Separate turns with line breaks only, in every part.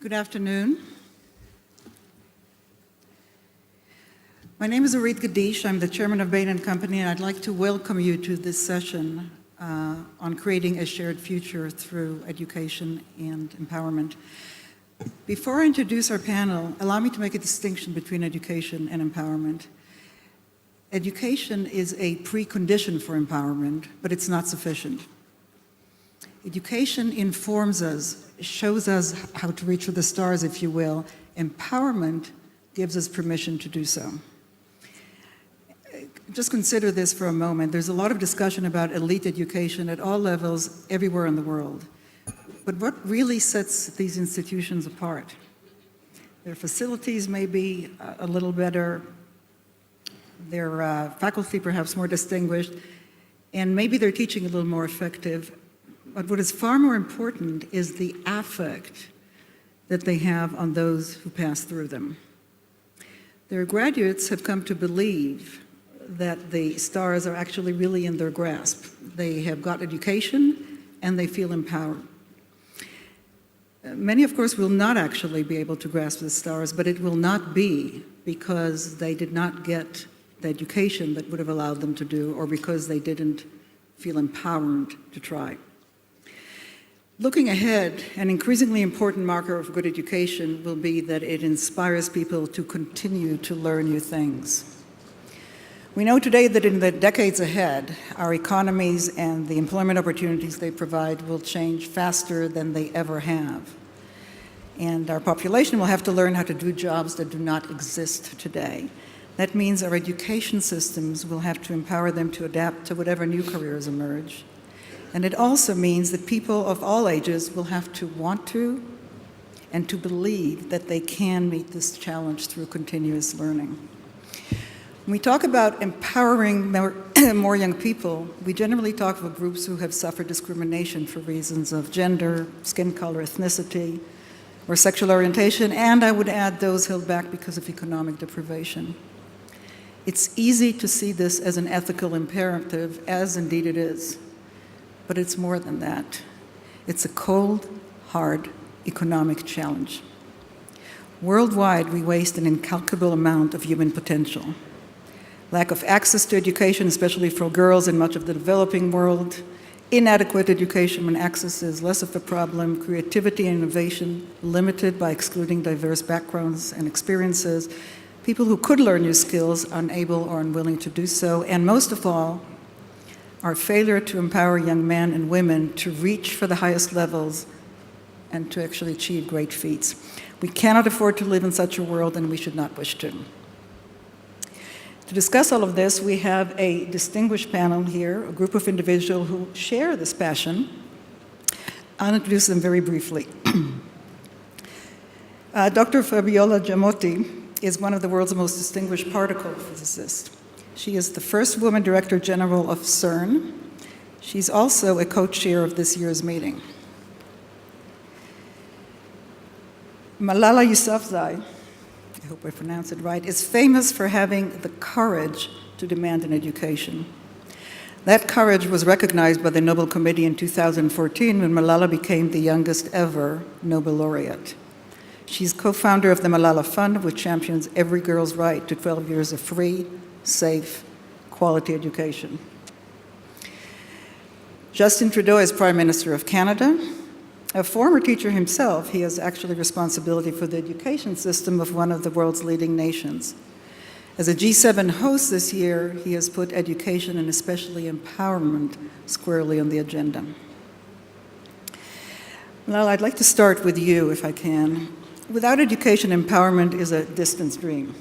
Good afternoon. My name is Arit Gadish. I'm the chairman of Bain & Company, and I'd like to welcome you to this session on creating a shared future through education and empowerment. Before I introduce our panel, allow me to make a distinction between education and empowerment. Education is a precondition for empowerment, but it's not sufficient. Education informs us, shows us how to reach for the stars, if you will. Empowerment gives us permission to do so. Just consider this for a moment. There's a lot of discussion about elite education at all levels, everywhere in the world. But what really sets these institutions apart? Their facilities may be a little better, their faculty perhaps more distinguished, and maybe their teaching a little more effective. But what is far more important is the affect that they have on those who pass through them. Their graduates have come to believe that the stars are actually really in their grasp. They have got education and they feel empowered. Many, of course, will not actually be able to grasp the stars, but it will not be because they did not get the education that would have allowed them to do, or because they didn't feel empowered to try. Looking ahead, an increasingly important marker of good education will be that it inspires people to continue to learn new things. We know today that in the decades ahead, our economies and the employment opportunities they provide will change faster than they ever have. And our population will have to learn how to do jobs that do not exist today. That means our education systems will have to empower them to adapt to whatever new careers emerge. And it also means that people of all ages will have to want to and to believe that they can meet this challenge through continuous learning. When we talk about empowering more young people, we generally talk about groups who have suffered discrimination for reasons of gender, skin color, ethnicity, or sexual orientation, and I would add those held back because of economic deprivation. It's easy to see this as an ethical imperative, as indeed it is. But it's more than that. It's a cold, hard economic challenge. Worldwide, we waste an incalculable amount of human potential. Lack of access to education, especially for girls in much of the developing world, inadequate education when access is less of a problem, creativity and innovation limited by excluding diverse backgrounds and experiences, people who could learn new skills unable or unwilling to do so, and most of all, our failure to empower young men and women to reach for the highest levels and to actually achieve great feats. We cannot afford to live in such a world, and we should not wish to. To discuss all of this, we have a distinguished panel here, a group of individuals who share this passion. I'll introduce them very briefly. Dr. Fabiola Giamotti is one of the world's most distinguished particle physicists. She is the first woman director general of CERN. She's also a co-chair of this year's meeting. Malala Yousafzai, I hope I pronounced it right, is famous for having the courage to demand an education. That courage was recognized by the Nobel Committee in 2014 when Malala became the youngest ever Nobel laureate. She's co-founder of the Malala Fund, which champions every girl's right to 12 years of free, safe, quality education. Justin Trudeau is Prime Minister of Canada. A former teacher himself, he has actually responsibility for the education system of one of the world's leading nations. As a G7 host this year, he has put education and especially empowerment squarely on the agenda. Well, I'd like to start with you, if I can. Without education, empowerment is a distant dream.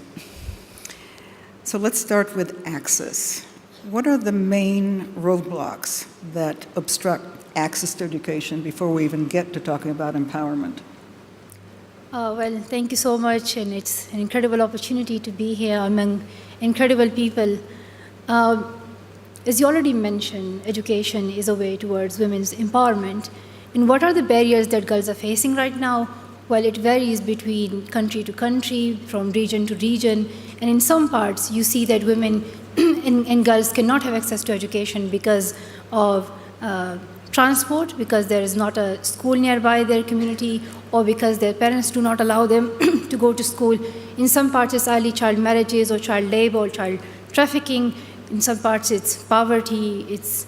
So let's start with access. What are the main roadblocks that obstruct access to education before we even get to talking about empowerment?
Well, thank you so much, and it's an incredible opportunity to be here among incredible people. As you already mentioned, education is a way towards women's empowerment. And what are the barriers that girls are facing right now? Well, it varies between country to country, from region to region, and in some parts you see that women and girls cannot have access to education because of transport because there is not a school nearby their community, or because their parents do not allow them to go to school. In some parts, it's early child marriages or child labor or child trafficking. In some parts, it's poverty. It's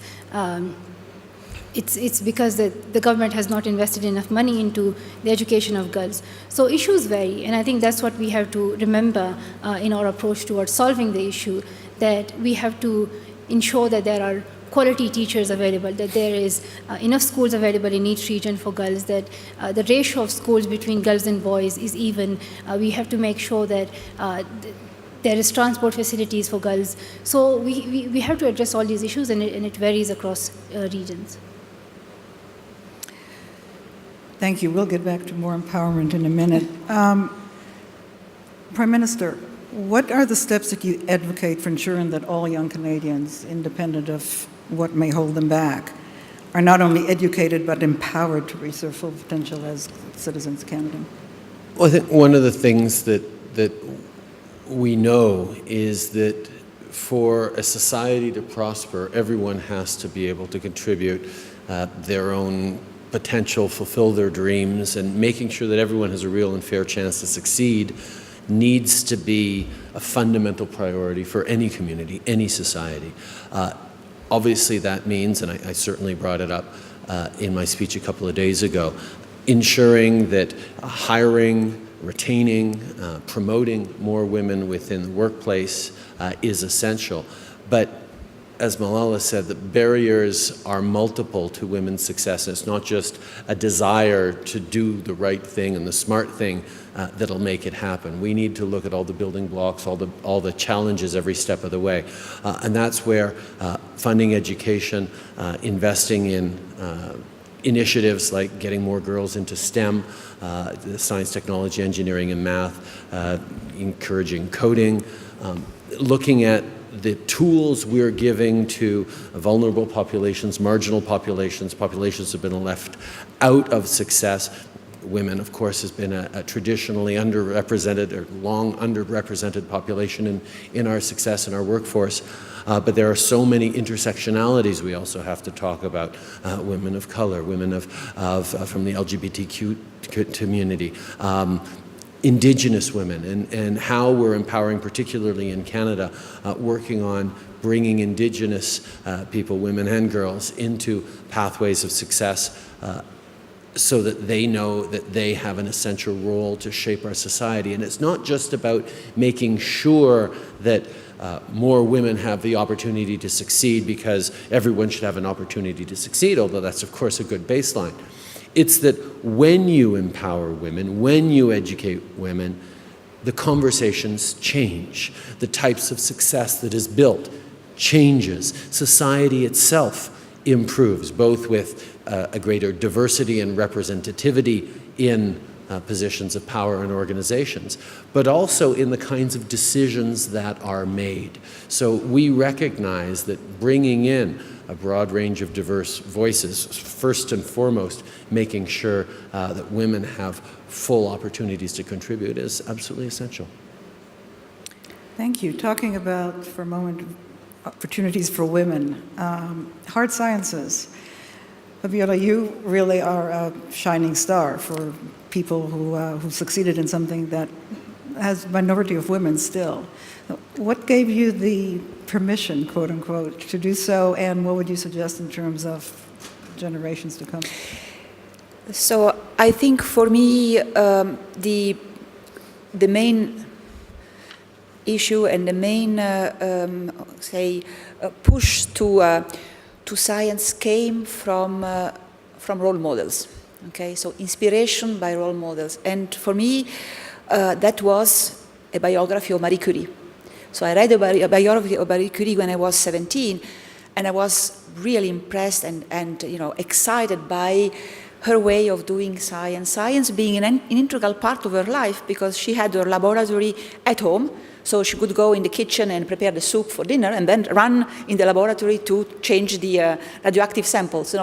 because the government has not invested enough money into the education of girls. So issues vary, and I think that's what we have to remember in our approach towards solving the issue, that we have to ensure that there are quality teachers available, that there is enough schools available in each region for girls, that the ratio of schools between girls and boys is even. We have to make sure that there is transport facilities for girls. So we have to address all these issues, and it varies across regions.
Thank you. We'll get back to more empowerment in a minute. Prime Minister, what are the steps that you advocate for ensuring that all young Canadians, independent of what may hold them back, are not only educated but empowered to reach their full potential as citizens of Canada?
Well, I think one of the things that we know is that for a society to prosper, everyone has to be able to contribute their own potential, fulfill their dreams, and making sure that everyone has a real and fair chance to succeed needs to be a fundamental priority for any community, any society. Obviously that means, and I certainly brought it up in my speech a couple of days ago, ensuring that hiring, retaining, promoting more women within the workplace is essential. But as Malala said, the barriers are multiple to women's success. And it's not just a desire to do the right thing and the smart thing that'll make it happen. We need to look at all the building blocks, all the challenges every step of the way. And that's where funding education, investing in initiatives like getting more girls into STEM, science, technology, engineering, and math, encouraging coding, looking at the tools we're giving to vulnerable populations, marginal populations, populations that have been left out of success. Women, of course, has been a traditionally underrepresented or long underrepresented population in our success in our workforce. But there are so many intersectionalities we also have to talk about. Women of color, women from the LGBTQ community, Indigenous women, and how we're empowering, particularly in Canada, working on bringing Indigenous people, women and girls, into pathways of success so that they know that they have an essential role to shape our society. And it's not just about making sure that more women have the opportunity to succeed, because everyone should have an opportunity to succeed, although that's of course a good baseline. It's that when you empower women, when you educate women, the conversations change. The types of success that is built changes. Society itself improves, both with a greater diversity and representativity in positions of power and organizations, but also in the kinds of decisions that are made. So we recognize that bringing in a broad range of diverse voices, first and foremost, making sure that women have full opportunities to contribute is absolutely essential.
Thank you. Talking about, for a moment, opportunities for women, hard sciences. Fabiola, you really are a shining star for people who succeeded in something that has a minority of women still. What gave you the permission, quote unquote, to do so, and what would you suggest in terms of generations to come?
So I think for me, the main issue and the main, push to science came from role models. Okay, so inspiration by role models, and for me, that was a biography of Marie Curie. So I read a biography of Marie Curie when I was 17, and I was really impressed and excited by her way of doing science. Science being an integral part of her life, because she had her laboratory at home, so she could go in the kitchen and prepare the soup for dinner, and then run in the laboratory to change the radioactive samples.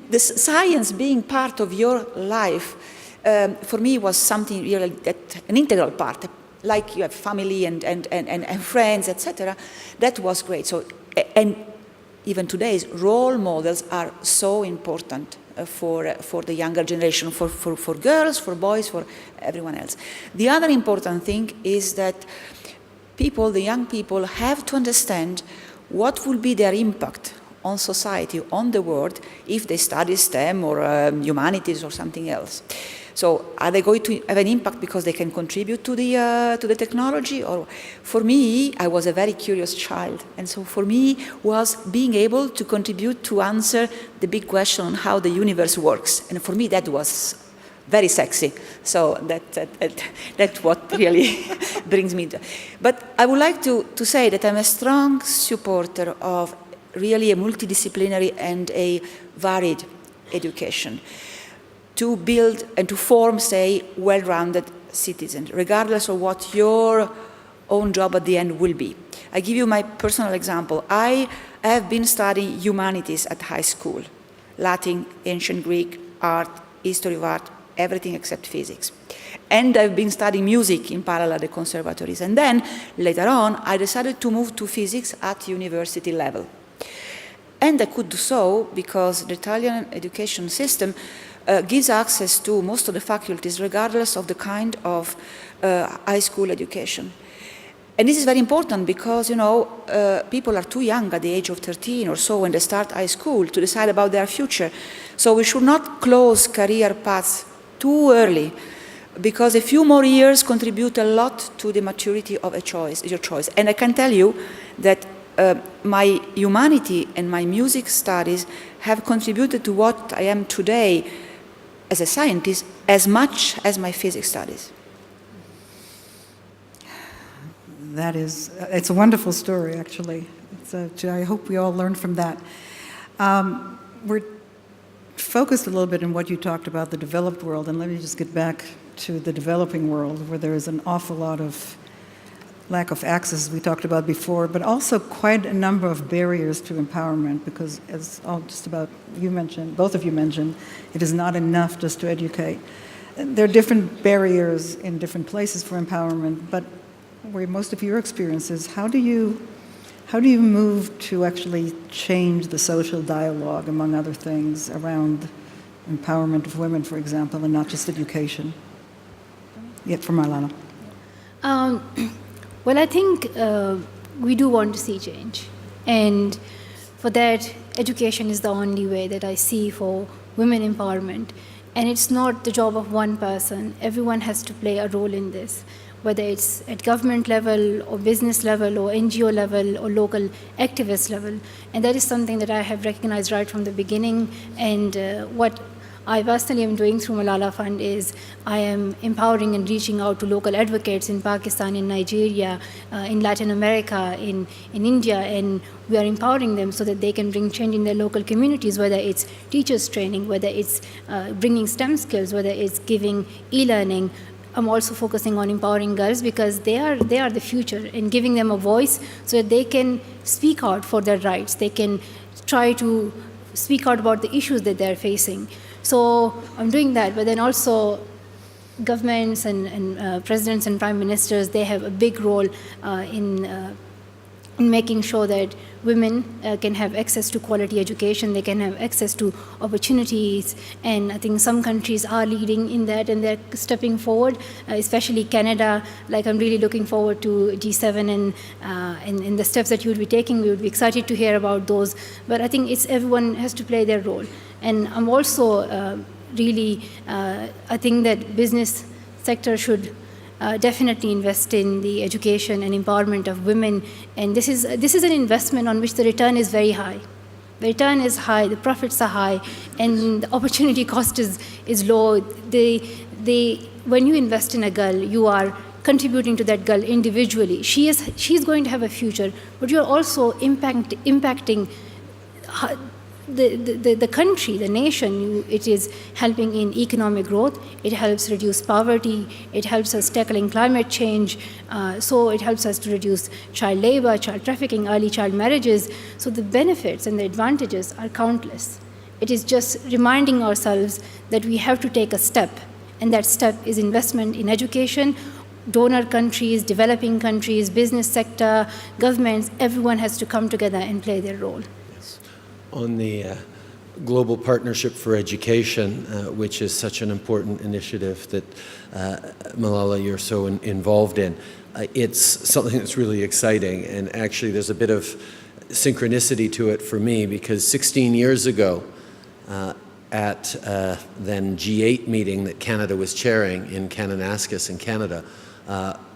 This science being part of your life, for me, was something really that an integral part. Like you have family and friends, etc. That was great. So, and even today's role models are so important for the younger generation, for girls, for boys, for everyone else. The other important thing is that people, the young people, have to understand what will be their impact on society, on the world, if they study STEM or humanities or something else. So are they going to have an impact because they can contribute to the technology? Or for me, I was a very curious child, and so for me was being able to contribute to answer the big question on how the universe works. And for me, that was very sexy. So that's what really brings me to. But I would like to say that I'm a strong supporter of really a multidisciplinary and a varied education to build and to form, say, well-rounded citizens, regardless of what your own job at the end will be. I give you my personal example. I have been studying humanities at high school, Latin, ancient Greek, art, history of art, everything except physics. And I've been studying music in parallel at the conservatories. And then, later on, I decided to move to physics at university level. And I could do so because the Italian education system gives access to most of the faculties regardless of the kind of high school education. And this is very important because, you know, people are too young at the age of 13 or so when they start high school to decide about their future. So we should not close career paths too early, because a few more years contribute a lot to the maturity of your choice. And I can tell you that my humanity and my music studies have contributed to what I am today as a scientist as much as my physics studies.
That is, it's a wonderful story, actually. I hope we all learn from that. We're focused a little bit on what you talked about, the developed world, and let me just get back to the developing world, where there is an awful lot of lack of access, we talked about before, but also quite a number of barriers to empowerment, because as just about you mentioned, both of you mentioned, it is not enough just to educate. There are different barriers in different places for empowerment, but where most of your experiences, how do you move to actually change the social dialogue, among other things, around empowerment of women, for example, and not just education? Yet from Alana.
Well, I think we do want to see change. And for that, education is the only way that I see for women empowerment. And it's not the job of one person. Everyone has to play a role in this, whether it's at government level or business level or NGO level or local activist level. And that is something that I have recognized right from the beginning. And what I personally am doing through Malala Fund is I am empowering and reaching out to local advocates in Pakistan, in Nigeria, in Latin America, in India, and we are empowering them so that they can bring change in their local communities, whether it's teachers training, whether it's bringing STEM skills, whether it's giving e-learning. I'm also focusing on empowering girls because they are the future, and giving them a voice so that they can speak out for their rights. They can try to speak out about the issues that they're facing. So I'm doing that, but then also governments and presidents and prime ministers, they have a big role in making sure that women can have access to quality education, they can have access to opportunities, and I think some countries are leading in that and they're stepping forward, especially Canada. Like, I'm really looking forward to G7 and the steps that you will be taking. We would be excited to hear about those, but I think everyone has to play their role. And I'm also I think that business sector should definitely invest in the education and empowerment of women. And this is an investment on which the return is very high. The return is high, the profits are high, and the opportunity cost is low. When you invest in a girl, you are contributing to that girl individually. She's going to have a future, but you're also impacting the country, the nation. It is helping in economic growth, it helps reduce poverty, it helps us tackling climate change, so it helps us to reduce child labor, child trafficking, early child marriages. So the benefits and the advantages are countless. It is just reminding ourselves that we have to take a step, and that step is investment in education. Donor countries, developing countries, business sector, governments, everyone has to come together and play their role.
Yes. on the Global Partnership for Education, which is such an important initiative that, Malala, you're so involved in. It's something that's really exciting, and actually there's a bit of synchronicity to it for me, because 16 years ago, at then G8 meeting that Canada was chairing in Kananaskis in Canada,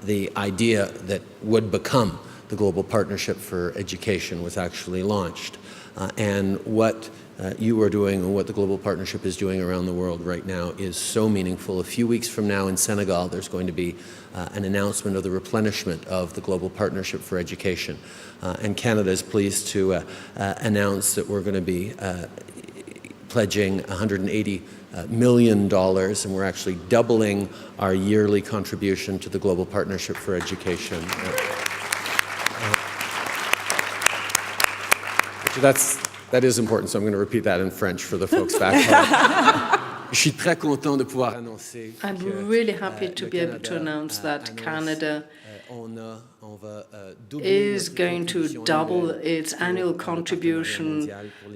the idea that would become the Global Partnership for Education was actually launched. And what you are doing and what the Global Partnership is doing around the world right now is so meaningful. A few weeks from now in Senegal, there's going to be an announcement of the replenishment of the Global Partnership for Education. And Canada is pleased to announce that we're going to be pledging $180 million, and we're actually doubling our yearly contribution to the Global Partnership for Education. That is important, so I'm going to repeat that in French for the folks back home. Je suis très content de pouvoir annoncer.
I'm really happy to be able to announce that Canada is going to double its annual contribution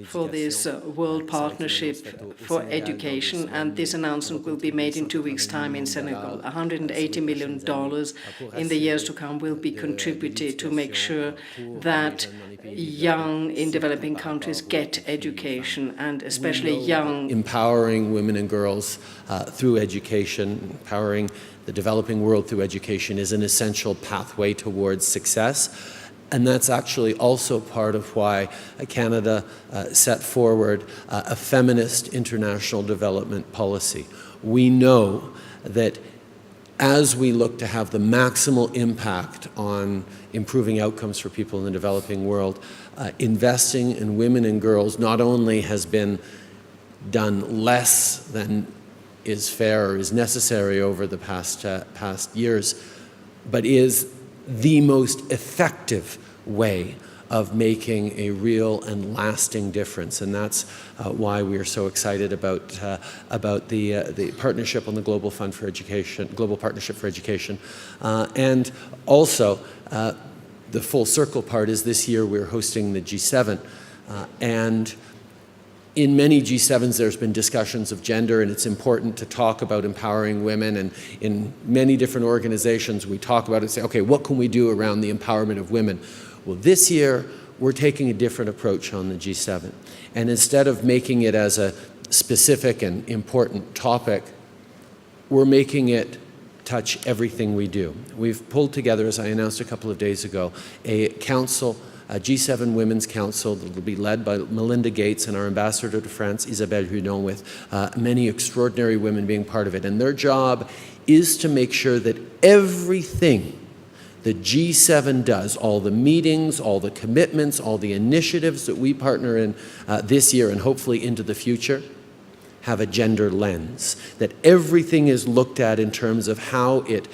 for this World Partnership for Education, and this announcement will be made in 2 weeks' time in Senegal. $180 million in the years to come will be contributed to make sure that young in developing countries get education, and especially young.
Empowering women and girls through education, empowering the developing world through education is an essential pathway towards success. And that's actually also part of why Canada set forward a feminist international development policy. We know that as we look to have the maximal impact on improving outcomes for people in the developing world, investing in women and girls not only has been done less than is fair or is necessary over the past years, but is the most effective way of making a real and lasting difference. And that's why we are so excited about the partnership on the Global Fund for Education, Global Partnership for Education. And also, the full circle part is this year we're hosting the G7. And in many G7s, there's been discussions of gender, and it's important to talk about empowering women. And in many different organizations, we talk about it and say, okay, what can we do around the empowerment of women? Well, this year, we're taking a different approach on the G7. And instead of making it as a specific and important topic, we're making it touch everything we do. We've pulled together, as I announced a couple of days ago, a council, a G7 Women's Council that will be led by Melinda Gates and our ambassador to France, Isabelle Hudon, with many extraordinary women being part of it. And their job is to make sure that everything the G7 does, all the meetings, all the commitments, all the initiatives that we partner in this year and hopefully into the future, have a gender lens, that everything is looked at in terms of how it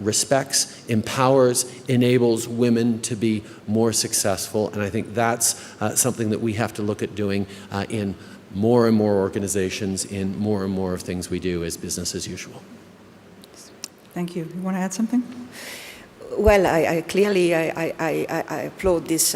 respects, empowers, enables women to be more successful. And I think that's something that we have to look at doing in more and more organizations, in more and more of things we do as business as usual.
Thank you. You want to add something?
Well, I clearly applaud this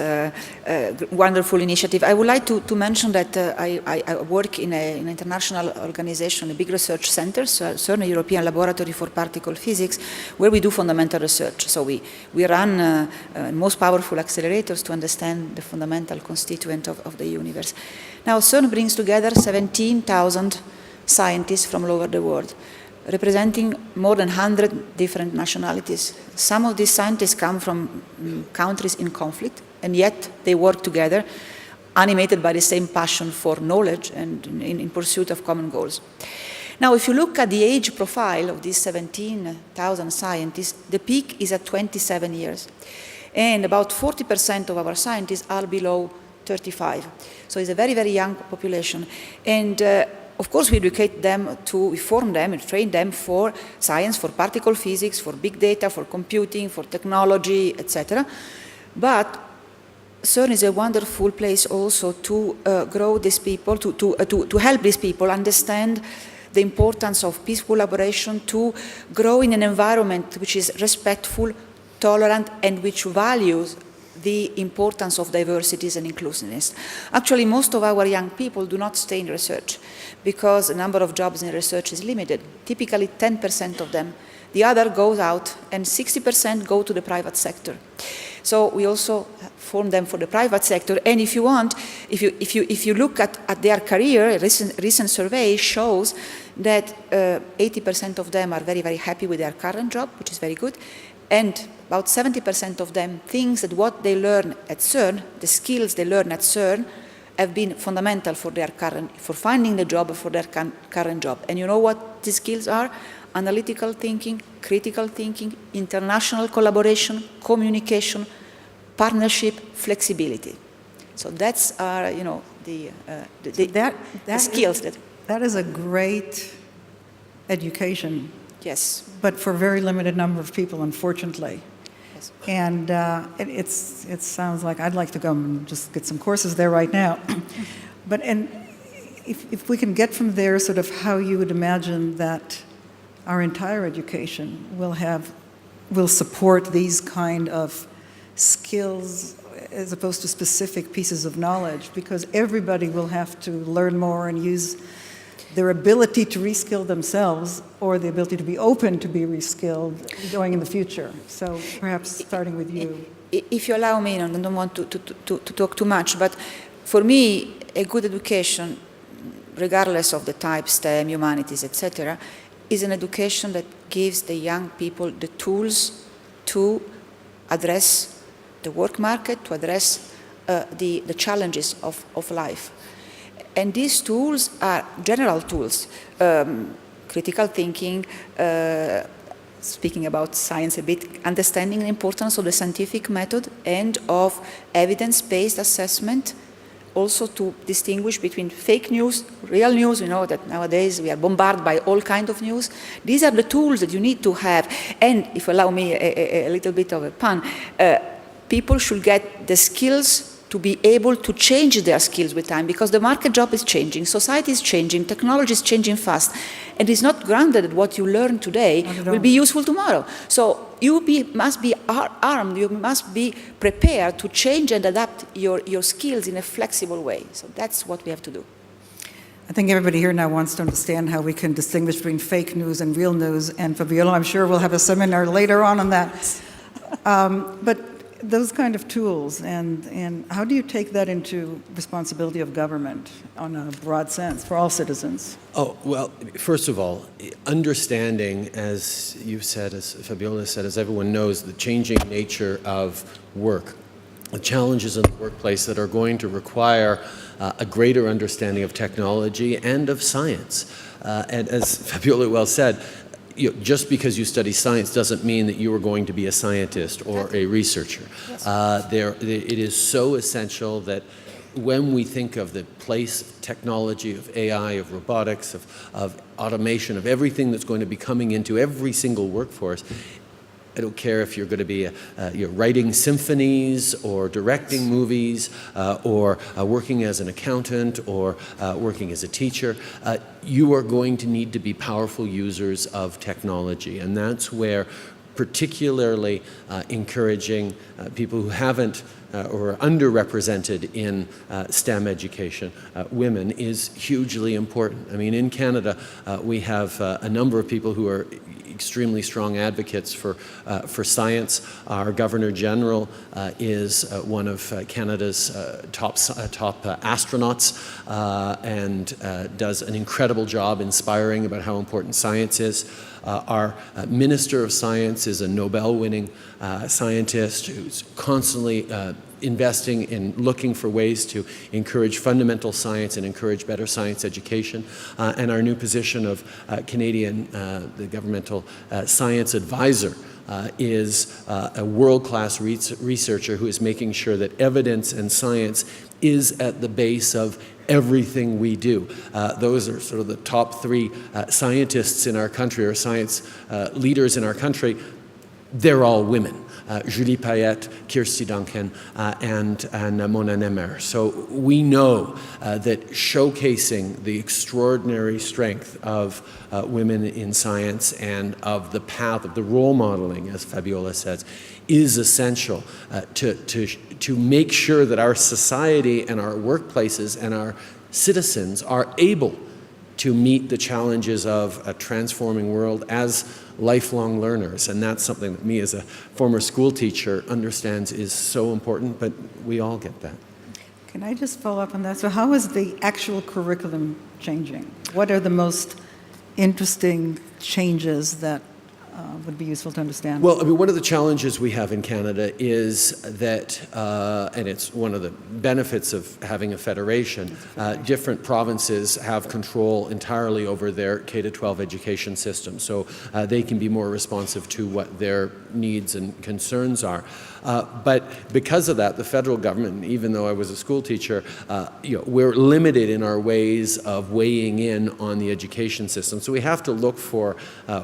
wonderful initiative. I would like to mention that I work in an international organization, a big research center, CERN, a European Laboratory for Particle Physics, where we do fundamental research. So we run most powerful accelerators to understand the fundamental constituent of the universe. Now, CERN brings together 17,000 scientists from all over the world, representing more than 100 different nationalities. Some of these scientists come from countries in conflict, and yet they work together, animated by the same passion for knowledge and in pursuit of common goals. Now, if you look at the age profile of these 17,000 scientists, the peak is at 27 years. And about 40% of our scientists are below 35. So it's a very, very young population. And of course, we educate them, we form them and train them for science, for particle physics, for big data, for computing, for technology, etc. But CERN is a wonderful place also to grow these people, to help these people understand the importance of peaceful collaboration, to grow in an environment which is respectful, tolerant, and which values the importance of diversities and inclusiveness. Actually, most of our young people do not stay in research because the number of jobs in research is limited. Typically 10% of them. The other goes out and 60% go to the private sector. So we also form them for the private sector. And if you want, if you look at their career, a recent survey shows that 80% of them are very, very happy with their current job, which is very good. And about 70% of them think that what they learn at CERN, the skills they learn at CERN, have been fundamental for finding the job, for their current job. And you know what these skills are? Analytical thinking, critical thinking, international collaboration, communication, partnership, flexibility. So that's our, the skills that.
That is a great education.
Yes.
But for a very limited number of people, unfortunately.
Yes.
And it sounds like I'd like to go and just get some courses there right now. But if we can get from there sort of how you would imagine that our entire education will support these kind of skills as opposed to specific pieces of knowledge, because everybody will have to learn more and use their ability to reskill themselves or the ability to be open to be reskilled going in the future. So perhaps starting with you.
If you allow me, and I don't want to talk too much, but for me, a good education, regardless of the type, STEM, humanities, etc., is an education that gives the young people the tools to address the work market, to address the challenges of life. And these tools are general tools, critical thinking, speaking about science a bit, understanding the importance of the scientific method and of evidence-based assessment, also to distinguish between fake news, real news. You know that nowadays we are bombarded by all kinds of news. These are the tools that you need to have. And if you allow me a little bit of a pun, people should get the skills to be able to change their skills with time, because the market job is changing, society is changing, technology is changing fast, and it's not granted that what you learn today will be useful tomorrow. So you must be armed, you must be prepared to change and adapt your skills in a flexible way. So that's what we have to do.
I think everybody here now wants to understand how we can distinguish between fake news and real news, and Fabiola, I'm sure we'll have a seminar later on that. But those kind of tools, and how do you take that into responsibility of government on a broad sense for all citizens?
Oh, well, first of all, understanding, as you've said, as Fabiola said, as everyone knows, the changing nature of work, the challenges in the workplace that are going to require a greater understanding of technology and of science. And as Fabiola well said, just because you study science doesn't mean that you are going to be a scientist or a researcher. Yes. It is so essential that when we think of the place of technology, of AI, of robotics, of automation, of everything that's going to be coming into every single workforce, I don't care if you're going to be you're writing symphonies or directing movies or working as an accountant or working as a teacher. You are going to need to be powerful users of technology. And that's where particularly encouraging people who haven't or are underrepresented in STEM education, women, is hugely important. I mean, in Canada, we have a number of people who are extremely strong advocates for science. Our Governor General is one of Canada's top astronauts and does an incredible job inspiring about how important science is. Our Minister of Science is a Nobel-winning scientist who's constantly investing in looking for ways to encourage fundamental science and encourage better science education. And our new position of Canadian, the governmental science advisor, is a world-class researcher who is making sure that evidence and science is at the base of everything we do. Those are sort of the top three scientists in our country, or science leaders in our country. They're all women. Julie Payette, Kirsty Duncan, and Mona Nemer. So we know that showcasing the extraordinary strength of women in science and of the path of the role modeling, as Fabiola says, is essential to make sure that our society and our workplaces and our citizens are able to meet the challenges of a transforming world as lifelong learners. And that's something that me as a former school teacher understands is so important, but we all get that.
Can I just follow up on that? So how is the actual curriculum changing? What are the most interesting changes that would be useful to understand?
Well, I mean, one of the challenges we have in Canada is that, and it's one of the benefits of having a federation, different provinces have control entirely over their K-12 education system, so they can be more responsive to what their needs and concerns are. But because of that, the federal government, even though I was a school teacher, we're limited in our ways of weighing in on the education system. So we have to look for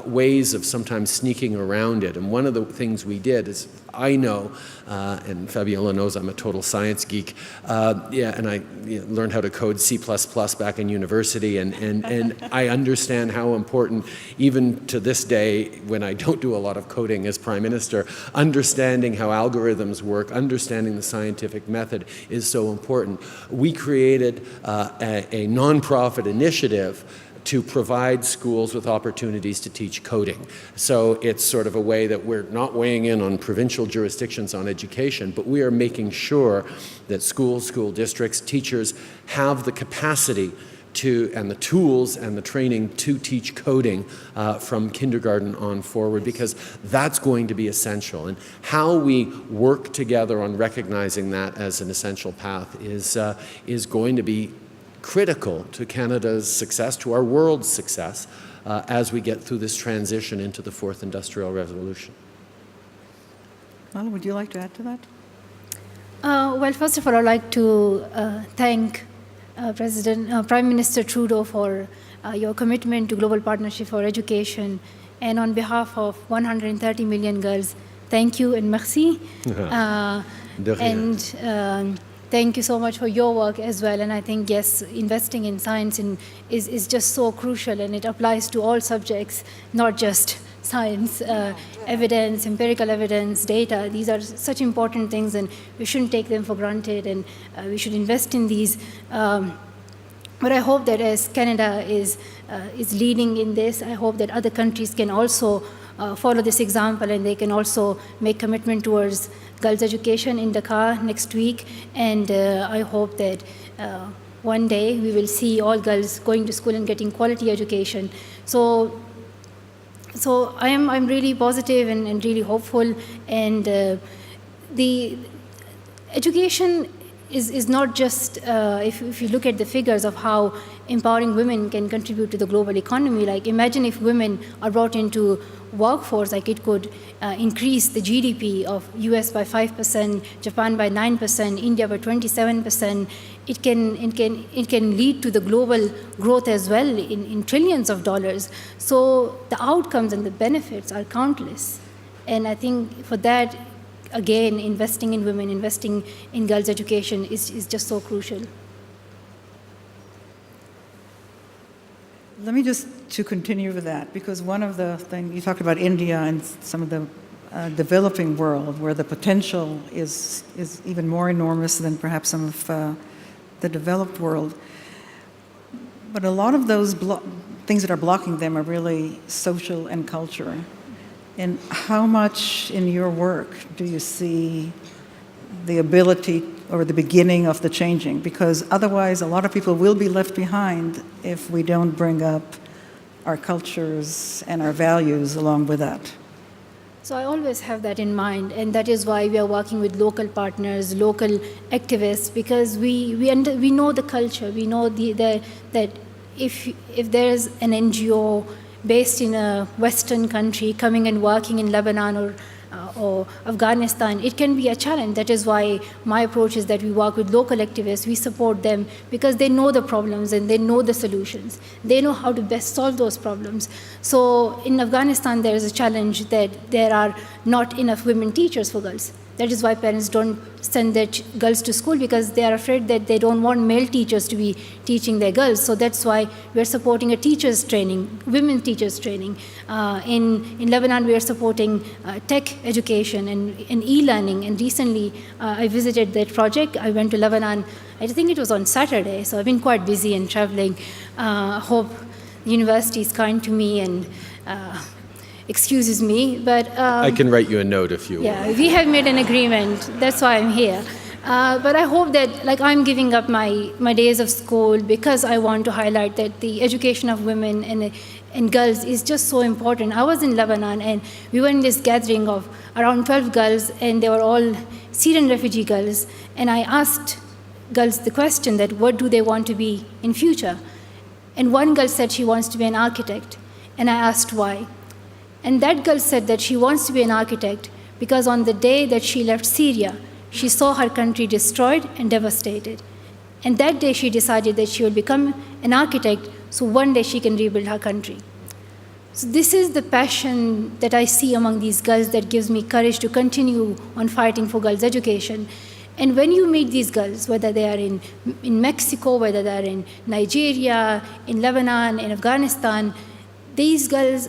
ways of sometimes sneaking around it. And one of the things we did is, I know, and Fabiola knows I'm a total science geek, and I learned how to code C++ back in university, and I understand how important, even to this day, when I don't do a lot of coding as Prime Minister, understanding how algorithms work, understanding the scientific method is so important. We created a nonprofit initiative to provide schools with opportunities to teach coding. So it's sort of a way that we're not weighing in on provincial jurisdictions on education, but we are making sure that schools, school districts, teachers have the capacity to, and the tools and the training to teach coding from kindergarten on forward, because that's going to be essential. And how we work together on recognizing that as an essential path is going to be critical to Canada's success, to our world's success, as we get through this transition into the fourth industrial revolution.
Well, would you like to add to that?
Well, first of all, I'd like to thank Prime Minister Trudeau for your commitment to global partnership for education. And on behalf of 130 million girls, thank you and merci. Thank you so much for your work as well. And I think, yes, investing in science is just so crucial, and it applies to all subjects, not just science, evidence, empirical evidence, data. These are such important things, and we shouldn't take them for granted, and we should invest in these. But I hope that as Canada is leading in this, I hope that other countries can also follow this example, and they can also make commitment towards girls' education in Dakar next week. And I hope that one day we will see all girls going to school and getting quality education. So I'm really positive and really hopeful. And the education is not just, if you look at the figures of how empowering women can contribute to the global economy, like imagine if women are brought into workforce, like it could increase the GDP of US by 5%, Japan by 9%, India by 27%. It can lead to the global growth as well in trillions of dollars. So the outcomes and the benefits are countless. And I think for that, again, investing in women, investing in girls' education is just so crucial.
Let me just to continue with that, because one of the things, you talked about India and some of the developing world where the potential is even more enormous than perhaps some of the developed world. But a lot of those things that are blocking them are really social and culture. And how much in your work do you see the ability or the beginning of the changing? Because otherwise, a lot of people will be left behind if we don't bring up our cultures and our values along with that.
So I always have that in mind, and that is why we are working with local partners, local activists, because we know the culture. We know that if there is an NGO based in a Western country coming and working in Lebanon or Afghanistan, it can be a challenge. That is why my approach is that we work with local activists, we support them because they know the problems and they know the solutions. They know how to best solve those problems. So in Afghanistan, there is a challenge that there are not enough women teachers for girls. That is why parents don't send their girls to school, because they are afraid that they don't want male teachers to be teaching their girls. So that's why we're supporting a teachers training, women teachers training. In Lebanon, we are supporting tech education and e-learning. And recently, I visited that project. I went to Lebanon, I think it was on Saturday. So I've been quite busy and traveling. Hope the university is kind to me and excuses me, but
I can write you a note if you
yeah, we have made an agreement. That's why I'm here. But I hope that, like, I'm giving up my days of school because I want to highlight that the education of women and girls is just so important. I was in Lebanon, and we were in this gathering of around 12 girls, and they were all Syrian refugee girls. And I asked girls the question that what do they want to be in future? And one girl said she wants to be an architect. And I asked why. And that girl said that she wants to be an architect because on the day that she left Syria, she saw her country destroyed and devastated. And that day she decided that she would become an architect so one day she can rebuild her country. So this is the passion that I see among these girls that gives me courage to continue on fighting for girls' education. And when you meet these girls, whether they are in Mexico, whether they are in Nigeria, in Lebanon, in Afghanistan, these girls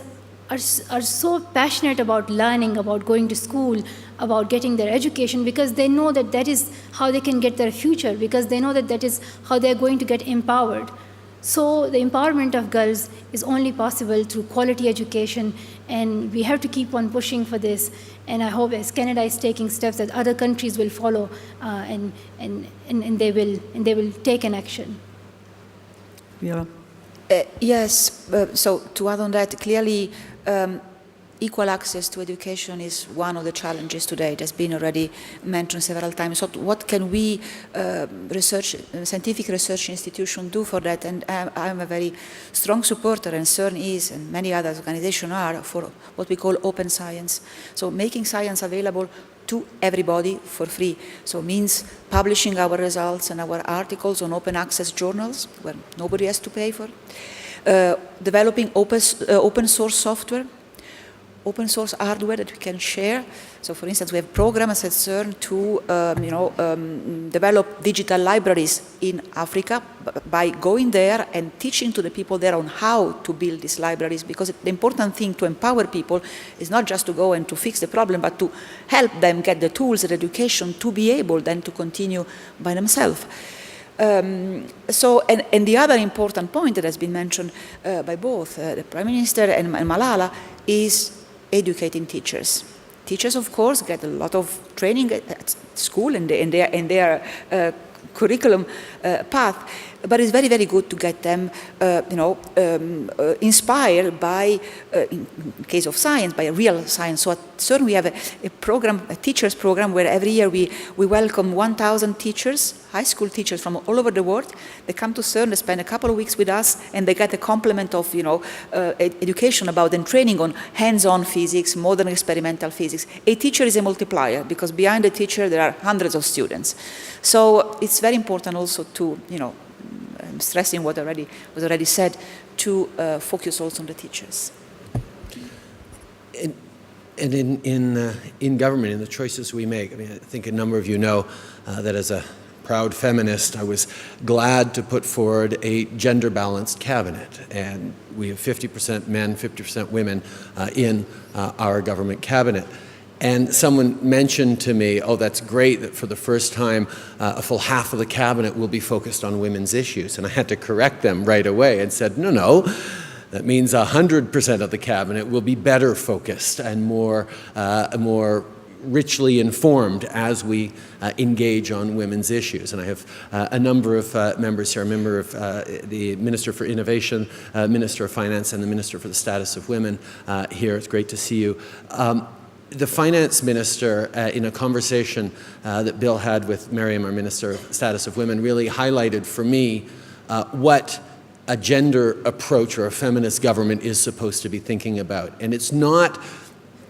are so passionate about learning, about going to school, about getting their education, because they know that that is how they can get their future, because they know that that is how they're going to get empowered. So the empowerment of girls is only possible through quality education, and we have to keep on pushing for this. And I hope as Canada is taking steps that other countries will follow, and they will take an action.
Yeah.
Yes, so to add on that, clearly equal access to education is one of the challenges today. It has been already mentioned several times. So what can we, scientific research institution, do for that? And I'm a very strong supporter, and CERN is, and many other organizations are, for what we call open science. So making science available to everybody for free. So means publishing our results and our articles on open access journals where nobody has to pay for. Developing open source software, open source hardware that we can share. So for instance, we have programs at CERN to develop digital libraries in Africa by going there and teaching to the people there on how to build these libraries, because the important thing to empower people is not just to go and to fix the problem, but to help them get the tools and education to be able then to continue by themselves. And the other important point that has been mentioned by both the Prime Minister and Malala is educating teachers. Teachers, of course, get a lot of training at school and in their curriculum path, but it's very, very good to get them, inspired by, in case of science, by real science. So at CERN we have a program, a teachers program, where every year we welcome 1,000 teachers, high school teachers from all over the world. They come to CERN, they spend a couple of weeks with us, and they get a complement of, education about and training on hands-on physics, modern experimental physics. A teacher is a multiplier, because behind the teacher there are hundreds of students. So it's very important also to, I'm stressing what was already said, to focus also on the teachers.
And in government, in the choices we make, I mean, I think a number of you know that as a proud feminist, I was glad to put forward a gender-balanced cabinet, and we have 50% men, 50% women in our government cabinet. And someone mentioned to me, oh, that's great that for the first time a full half of the cabinet will be focused on women's issues. And I had to correct them right away and said, no, that means 100% of the cabinet will be better focused and more richly informed as we engage on women's issues. And I have a number of members here, a member of the Minister for Innovation, Minister of Finance, and the Minister for the Status of Women here. It's great to see you. The finance minister, in a conversation that Bill had with Miriam, our Minister of Status of Women, really highlighted for me what a gender approach or a feminist government is supposed to be thinking about. And it's not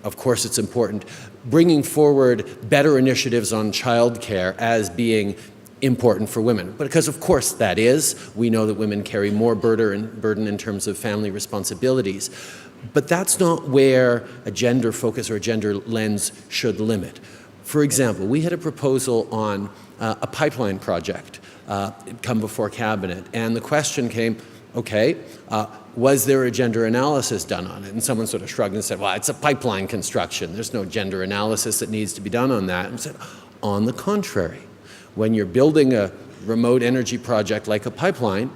of course it's important, bringing forward better initiatives on childcare as being important for women. Because of course that is. We know that women carry more burden in terms of family responsibilities. But that's not where a gender focus or a gender lens should limit. For example, we had a proposal on a pipeline project come before Cabinet, and the question came, okay, was there a gender analysis done on it? And someone sort of shrugged and said, well, it's a pipeline construction. There's no gender analysis that needs to be done on that. And said, on the contrary, when you're building a remote energy project like a pipeline,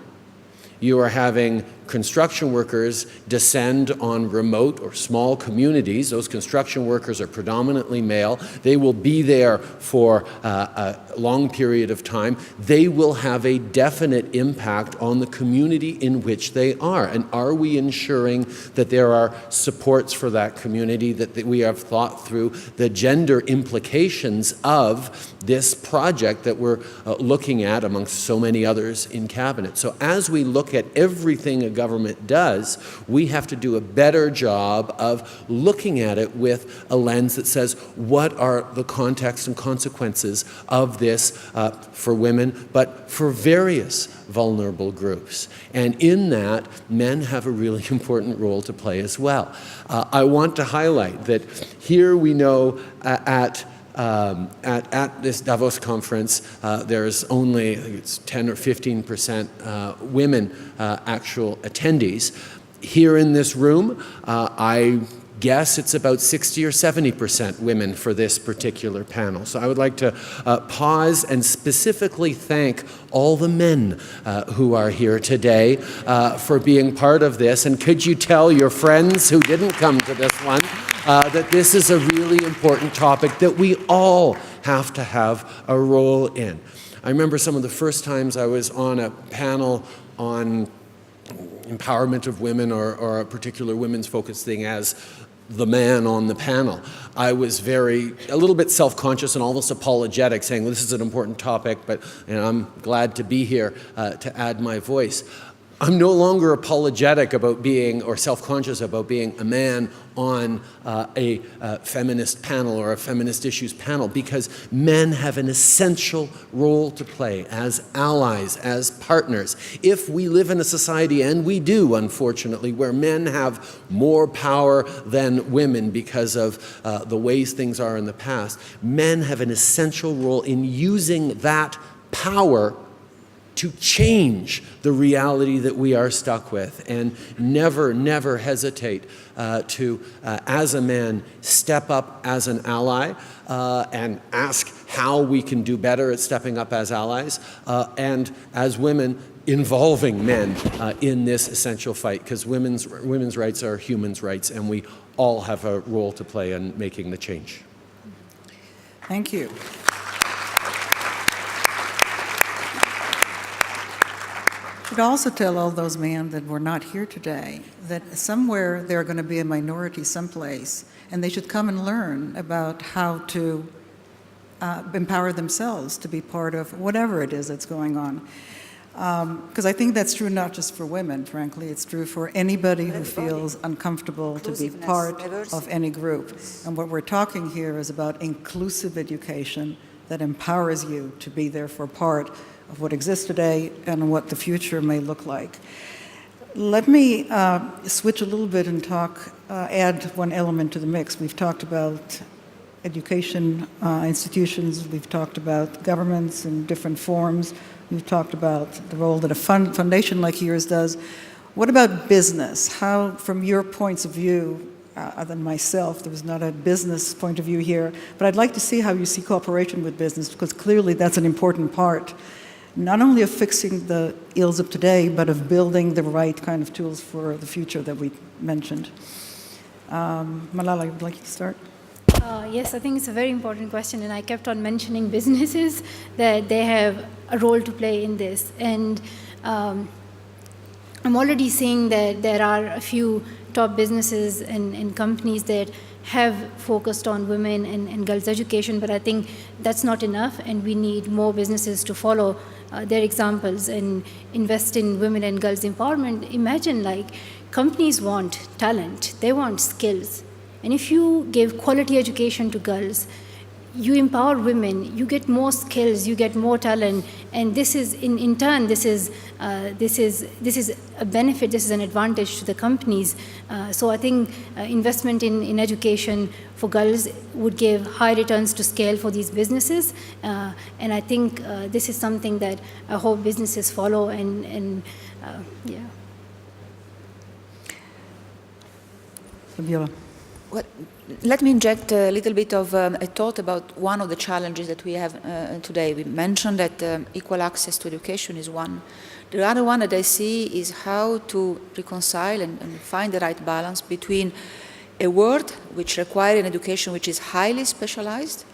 you are having construction workers descend on remote or small communities. Those construction workers are predominantly male. They will be there for a long period of time. They will have a definite impact on the community in which they are. And are we ensuring that there are supports for that community, that we have thought through the gender implications of this project that we're looking at amongst so many others in Cabinet? So as we look at everything a government does, we have to do a better job of looking at it with a lens that says, what are the context and consequences of this for women, but for various vulnerable groups? And in that, men have a really important role to play as well. I want to highlight that here we know at this Davos conference, there's only, I think it's 10 or 15% women actual attendees. Here in this room, I guess it's about 60 or 70% women for this particular panel. So I would like to pause and specifically thank all the men who are here today for being part of this. And could you tell your friends who didn't come to this one that this is a really important topic that we all have to have a role in. I remember some of the first times I was on a panel on empowerment of women or a particular women's focus thing as the man on the panel. I was a little bit self-conscious and almost apologetic, saying, well, this is an important topic, but I'm glad to be here to add my voice. I'm no longer apologetic about being, or self-conscious about being, a man on a feminist panel or a feminist issues panel, because men have an essential role to play as allies, as partners. If we live in a society, and we do, unfortunately, where men have more power than women because of the ways things are in the past, men have an essential role in using that power to change the reality that we are stuck with, and never, never hesitate to, as a man, step up as an ally and ask how we can do better at stepping up as allies, and as women, involving men in this essential fight, because women's rights are humans' rights, and we all have a role to play in making the change.
Thank you. I should also tell all those men that were not here today that somewhere they're going to be a minority someplace, and they should come and learn about how to empower themselves to be part of whatever it is that's going on. Because I think that's true not just for women, frankly. It's true for anybody who feels uncomfortable to be part of any group. And what we're talking here is about inclusive education that empowers you to be there for part of what exists today and what the future may look like. Let me switch a little bit and add one element to the mix. We've talked about education institutions, we've talked about governments in different forms, we've talked about the role that a foundation like yours does. What about business? How, from your points of view, other than myself, there was not a business point of view here, but I'd like to see how you see cooperation with business, because clearly that's an important part, not only of fixing the ills of today, but of building the right kind of tools for the future that we mentioned. Malala, would like to start?
Yes, I think it's a very important question, and I kept on mentioning businesses, that they have a role to play in this. And I'm already seeing that there are a few top businesses and companies that have focused on women and girls' education, but I think that's not enough, and we need more businesses to follow their examples and invest in women and girls' empowerment. Imagine, like, companies want talent, they want skills, And if you give quality education to girls, you empower women, you get more skills, you get more talent, and this is, in turn, this is a benefit, this is an advantage to the companies. So I think investment in education for girls would give high returns to scale for these businesses, and I think this is something that I hope businesses follow, and yeah.
Fabiola.
Well, let me inject a little bit of a thought about one of the challenges that we have today. We mentioned that equal access to education is one. The other one that I see is how to reconcile and find the right balance between a world which requires an education which is highly specialized,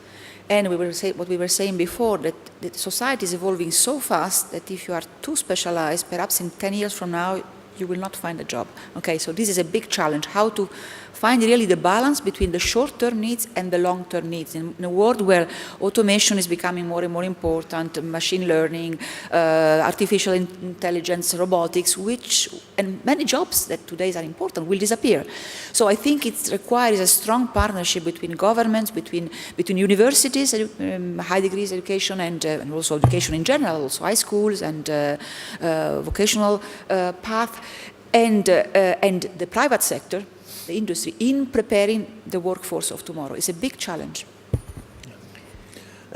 and what we were saying before, that the society is evolving so fast that if you are too specialized, perhaps in 10 years from now, you will not find a job. Okay, so this is a big challenge, how to find really the balance between the short-term needs and the long-term needs. In a world where automation is becoming more and more important, machine learning, artificial intelligence, robotics, and many jobs that today are important will disappear. So I think it requires a strong partnership between governments, between universities, high degrees education, and also education in general, also high schools and vocational path, and the private sector, the industry, in preparing the workforce of tomorrow. It's a big challenge.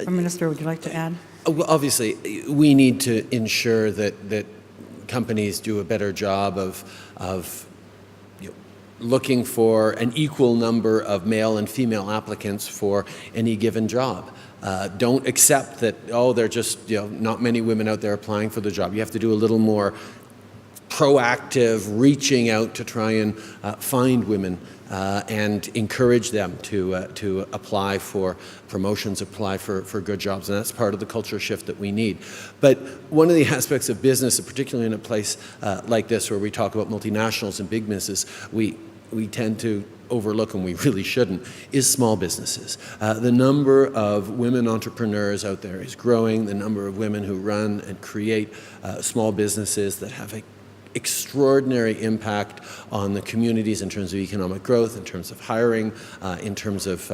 Minister, would you like to add?
Well, obviously, we need to ensure that companies do a better job of looking for an equal number of male and female applicants for any given job. Don't accept that, there are just not many women out there applying for the job. You have to do a little more proactive reaching out to try and find women and encourage them to apply for promotions, apply for good jobs, and that's part of the culture shift that we need. But one of the aspects of business, particularly in a place like this where we talk about multinationals and big businesses, we tend to overlook, and we really shouldn't, is small businesses. The number of women entrepreneurs out there is growing, the number of women who run and create small businesses that have a extraordinary impact on the communities in terms of economic growth, in terms of hiring, in terms of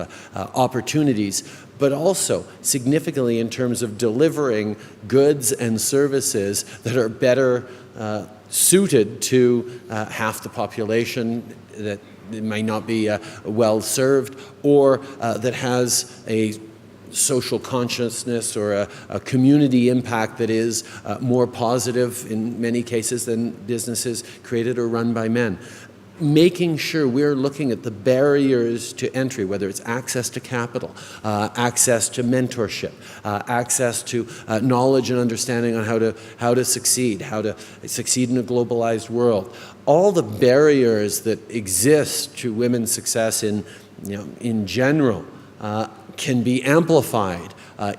opportunities, but also significantly in terms of delivering goods and services that are better suited to half the population that may not be well served, or that has a social consciousness or a community impact that is more positive in many cases than businesses created or run by men. Making sure we're looking at the barriers to entry, whether it's access to capital, access to mentorship, access to knowledge and understanding on how to succeed in a globalized world. All the barriers that exist to women's success in general can be amplified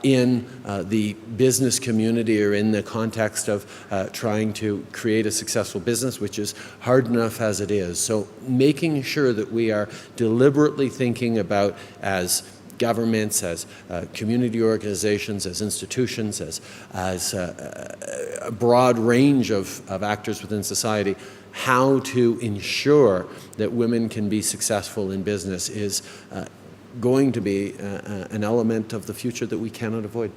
in the business community or in the context of trying to create a successful business, which is hard enough as it is. So making sure that we are deliberately thinking about, as governments, as community organizations, as institutions, as a broad range of actors within society, how to ensure that women can be successful in business is going to be an element of the future that we cannot avoid.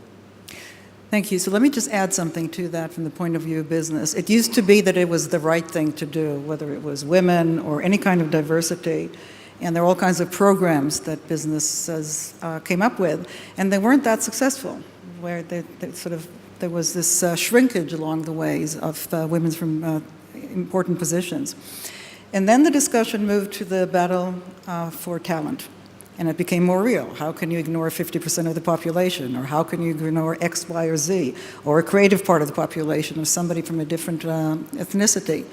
Thank you. So let me just add something to that from the point of view of business. It used to be that it was the right thing to do, whether it was women or any kind of diversity. And there are all kinds of programs that businesses came up with, and they weren't that successful, where there was this shrinkage along the ways of women from important positions. And then the discussion moved to the battle for talent. And it became more real. How can you ignore 50% of the population? Or how can you ignore X, Y, or Z? Or a creative part of the population, or somebody from a different ethnicity?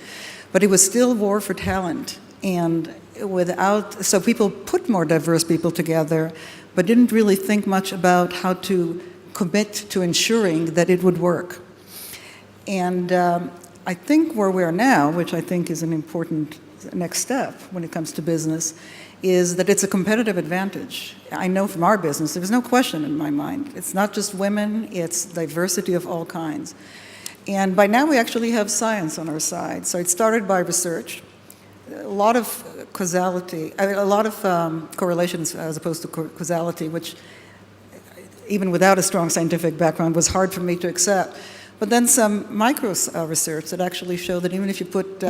But it was still war for talent. And so people put more diverse people together, but didn't really think much about how to commit to ensuring that it would work. And I think where we are now, which I think is an important next step when it comes to business, is that it's a competitive advantage. I know from our business, there's no question in my mind. It's not just women, it's diversity of all kinds. And by now we actually have science on our side. So it started by research.
a lot of causality, a lot of correlations as opposed to causality, which even without a strong scientific background was hard for me to accept. But then some micro research that actually show that even if you put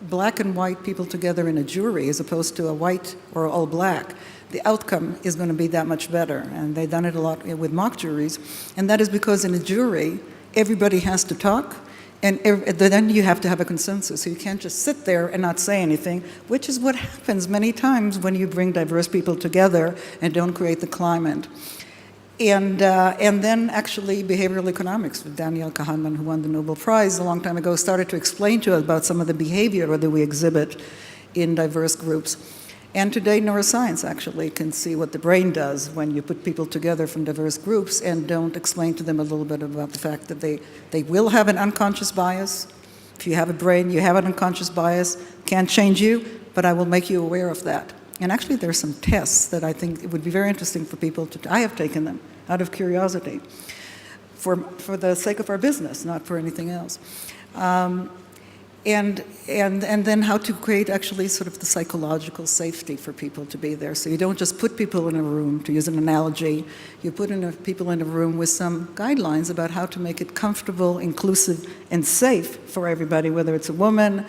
black and white people together in a jury as opposed to a white or all black, the outcome is going to be that much better. And they've done it a lot with mock juries. And that is because in a jury, everybody has to talk, and then you have to have a consensus. So you can't just sit there and not say anything, which is what happens many times when you bring diverse people together and don't create the climate. And then actually behavioral economics with Daniel Kahneman, who won the Nobel Prize a long time ago, started to explain to us about some of the behavior that we exhibit in diverse groups. And today neuroscience actually can see what the brain does when you put people together from diverse groups and don't explain to them a little bit about the fact that they will have an unconscious bias. If you have a brain, you have an unconscious bias, can't change you, but I will make you aware of that. And actually there are some tests that I think it would be very interesting for people to, I have taken them out of curiosity for the sake of our business, not for anything else. And then how to create actually sort of the psychological safety for people to be there. So you don't just put people in a room, to use an analogy, you put people in a room with some guidelines about how to make it comfortable, inclusive, and safe for everybody, whether it's a woman,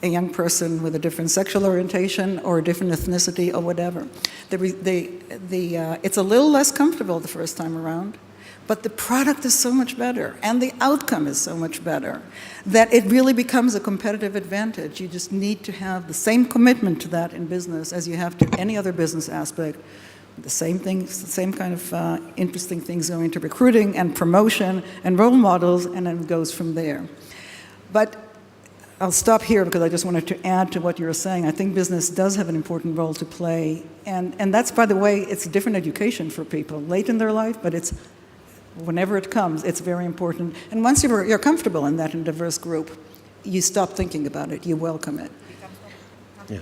a young person with a different sexual orientation or a different ethnicity or whatever. It's a little less comfortable the first time around, but the product is so much better and the outcome is so much better that it really becomes a competitive advantage. You just need to have the same commitment to that in business as you have to any other business aspect. The same things, the same kind of interesting things going into recruiting and promotion and role models, and then it goes from there. But I'll stop here because I just wanted to add to what you were saying. I think business does have an important role to play. And that's, by the way, it's a different education for people late in their life, but it's whenever it comes, it's very important. And once you're comfortable in that in a diverse group, you stop thinking about it, you welcome it.
Yeah.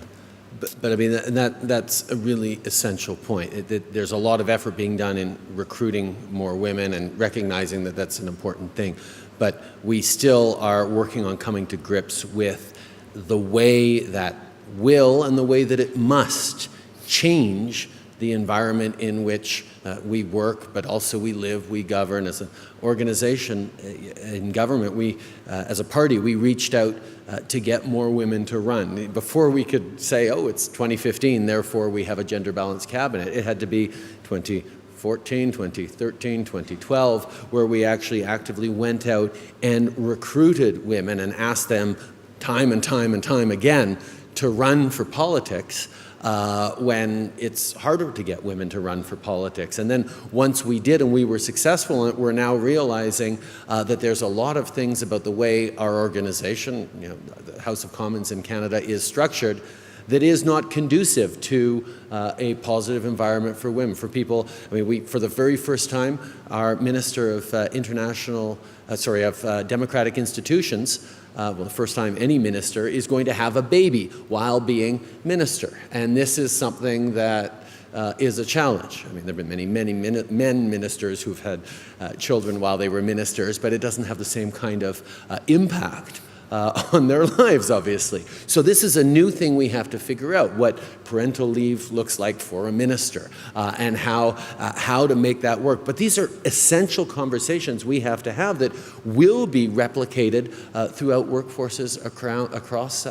But I mean, that's a really essential point. There's a lot of effort being done in recruiting more women and recognizing that that's an important thing. But we still are working on coming to grips with the way that will and the way that it must change the environment in which we work, but also we live, we govern. As an organization in government, we, as a party, we reached out to get more women to run. Before we could say, oh, it's 2015, therefore we have a gender-balanced cabinet, it had to be 2014, 2013, 2012, where we actually actively went out and recruited women and asked them time and time and time again to run for politics when it's harder to get women to run for politics. And then once we did and we were successful, we're now realizing that there's a lot of things about the way our organization, the House of Commons in Canada, is structured that is not conducive to a positive environment for women, for people. I mean, for the very first time, our Minister of Democratic Institutions, the first time any minister is going to have a baby while being minister. And this is something that is a challenge. I mean, there have been many men ministers who've had children while they were ministers, but it doesn't have the same kind of impact on their lives, obviously. So this is a new thing we have to figure out, what parental leave looks like for a minister, and how to make that work. But these are essential conversations we have to have that will be replicated throughout workforces across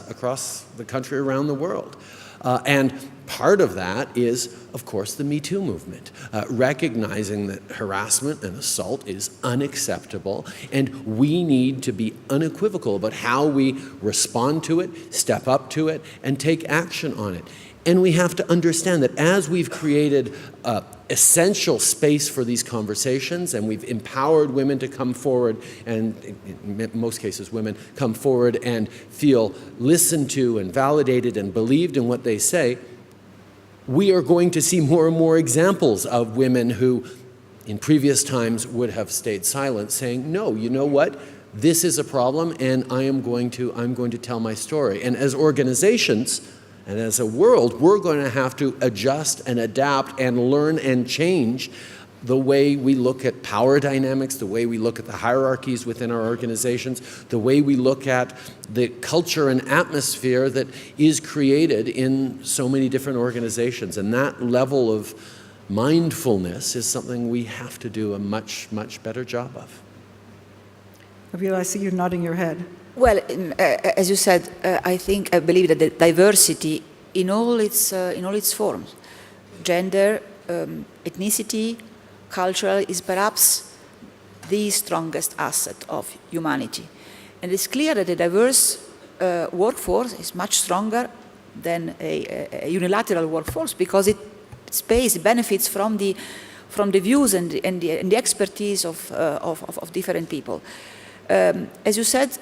the country, around the world. And part of that is, of course, the Me Too movement, recognizing that harassment and assault is unacceptable, and we need to be unequivocal about how we respond to it, step up to it, and take action on it. And we have to understand that as we've created essential space for these conversations, and we've empowered women to come forward, and in most cases women come forward and feel listened to and validated and believed in what they say, we are going to see more and more examples of women who in previous times would have stayed silent, saying, no, you know what? This is a problem, and I'm going to tell my story. And as organizations, and as a world, we're going to have to adjust and adapt and learn and change the way we look at power dynamics, the way we look at the hierarchies within our organizations, the way we look at the culture and atmosphere that is created in so many different organizations. And that level of mindfulness is something we have to do a much, much better job of.
Fabiola, I see you nodding your head.
Well, as you said, I believe that the diversity in all its forms, gender, ethnicity, cultural, is perhaps the strongest asset of humanity. And it's clear that a diverse workforce is much stronger than a unilateral workforce, because it benefits from the views and the expertise of different people. As you said,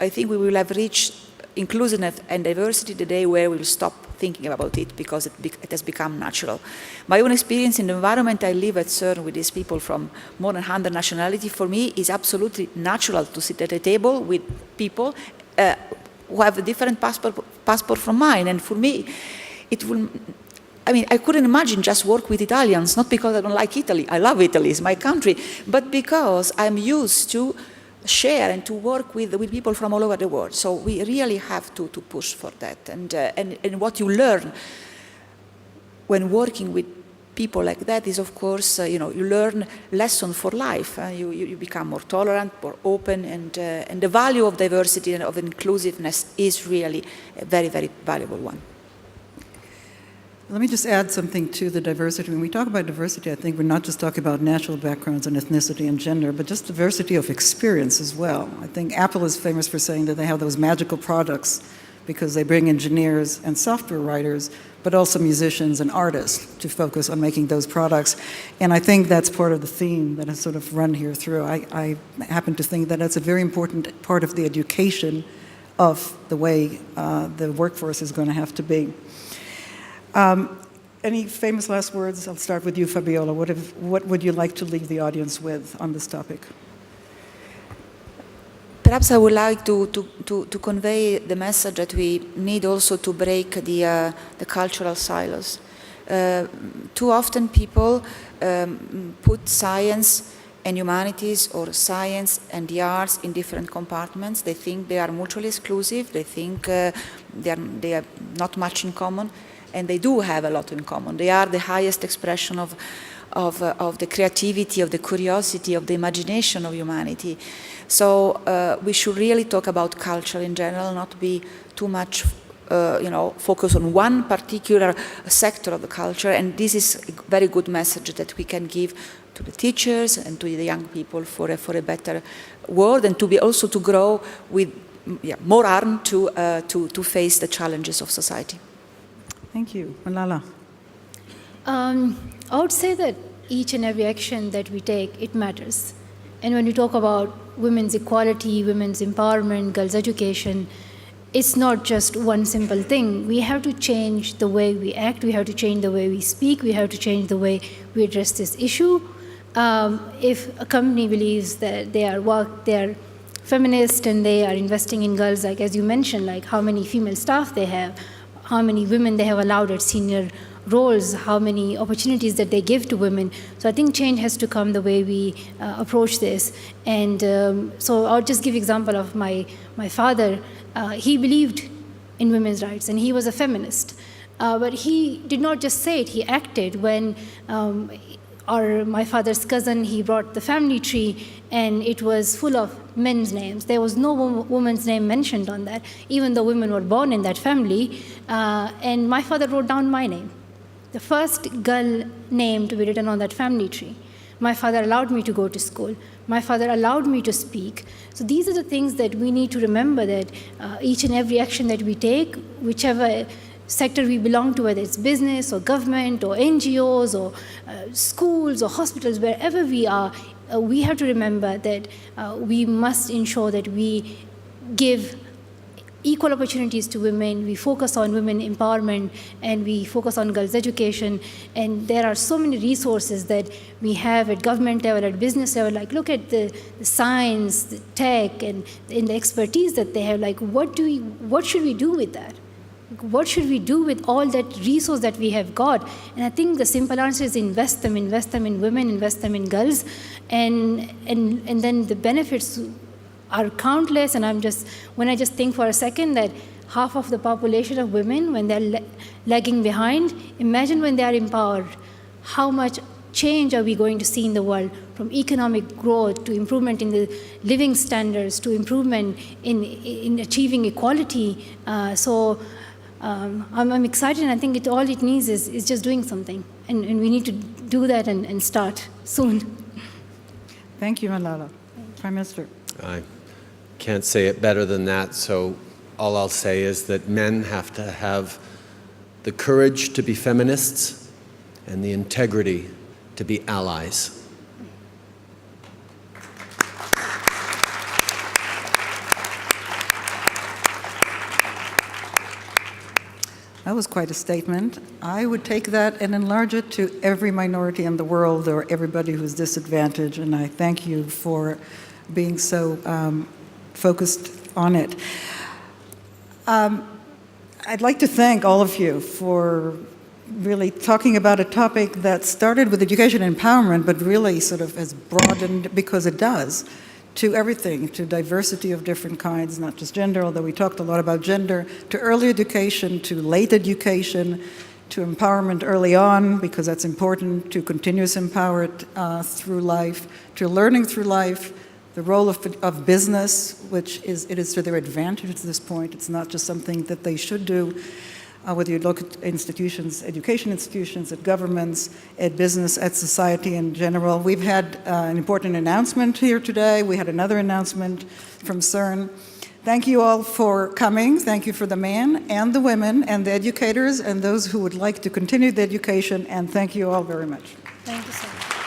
I think we will have reached inclusiveness and diversity the day where we will stop thinking about it, because it has become natural. My own experience in the environment I live at CERN with these people from more than 100 nationalities, for me, is absolutely natural to sit at a table with people who have a different passport from mine. And for me, I couldn't imagine just work with Italians, not because I don't like Italy. I love Italy, it's my country, but because I'm used to share and to work with people from all over the world. So we really have to push for that. And what you learn when working with people like that is, of course, you learn lessons for life. You become more tolerant, more open, and the value of diversity and of inclusiveness is really a very, very valuable one.
Let me just add something to the diversity. When we talk about diversity, I think we're not just talking about natural backgrounds and ethnicity and gender, but just diversity of experience as well. I think Apple is famous for saying that they have those magical products because they bring engineers and software writers, but also musicians and artists to focus on making those products. And I think that's part of the theme that has sort of run here through. I happen to think that that's a very important part of the education of the way the workforce is going to have to be. Any famous last words? I'll start with you, Fabiola. What would you like to leave the audience with on this topic?
Perhaps I would like to convey the message that we need also to break the cultural silos. Too often people put science and humanities or science and the arts in different compartments. They think they are mutually exclusive. They think they have not much in common. And they do have a lot in common. They are the highest expression of the creativity, of the curiosity, of the imagination of humanity. So we should really talk about culture in general, not be too much focus on one particular sector of the culture. And this is a very good message that we can give to the teachers and to the young people for a better world, and to be also to grow with more arm to face the challenges of society.
Thank you. Malala.
I would say that each and every action that we take, it matters. And when we talk about women's equality, women's empowerment, girls' education, it's not just one simple thing. We have to change the way we act, we have to change the way we speak, we have to change the way we address this issue. If a company believes that they are feminist and they are investing in girls, like as you mentioned, like how many female staff they have, how many women they have allowed at senior roles, how many opportunities that they give to women. So I think change has to come the way we approach this. And so I'll just give example of my father. He believed in women's rights and he was a feminist. But he did not just say it, he acted when my father's cousin, he brought the family tree and it was full of men's names. There was no woman's name mentioned on that, even though women were born in that family. And my father wrote down my name. The first girl name to be written on that family tree. My father allowed me to go to school. My father allowed me to speak. So these are the things that we need to remember, that each and every action that we take, whichever sector we belong to, whether it's business or government or NGOs or schools or hospitals, wherever we are, we have to remember that we must ensure that we give equal opportunities to women, we focus on women empowerment, and we focus on girls' education. And there are so many resources that we have at government level, at business level. Like, look at the science, the tech, and the expertise that they have. Like, what should we do with that? what should we do with all that resource that we have got? And I think the simple answer is invest them in women, invest them in girls, and then the benefits are countless. And when I just think for a second that half of the population of women, when they're lagging behind, imagine when they are empowered, how much change are we going to see in the world, from economic growth to improvement in the living standards to improvement in achieving equality. I'm excited, and I think all it needs is just doing something. And we need to do that and start soon.
Thank you, Malala. Prime Minister.
I can't say it better than that, so all I'll say is that men have to have the courage to be feminists and the integrity to be allies.
That was quite a statement. I would take that and enlarge it to every minority in the world or everybody who's disadvantaged, and I thank you for being so focused on it. I'd like to thank all of you for really talking about a topic that started with education and empowerment, but really sort of has broadened, because it does, to everything, to diversity of different kinds, not just gender, although we talked a lot about gender, to early education, to late education, to empowerment early on, because that's important, to continuous empowerment through life, to learning through life, the role of business, which it is to their advantage at this point. It's not just something that they should do. Whether you look at institutions, education institutions, at governments, at business, at society in general. We've had an important announcement here today. We had another announcement from CERN. Thank you all for coming. Thank you for the men and the women and the educators and those who would like to continue the education, and thank you all very much.
Thank you so much.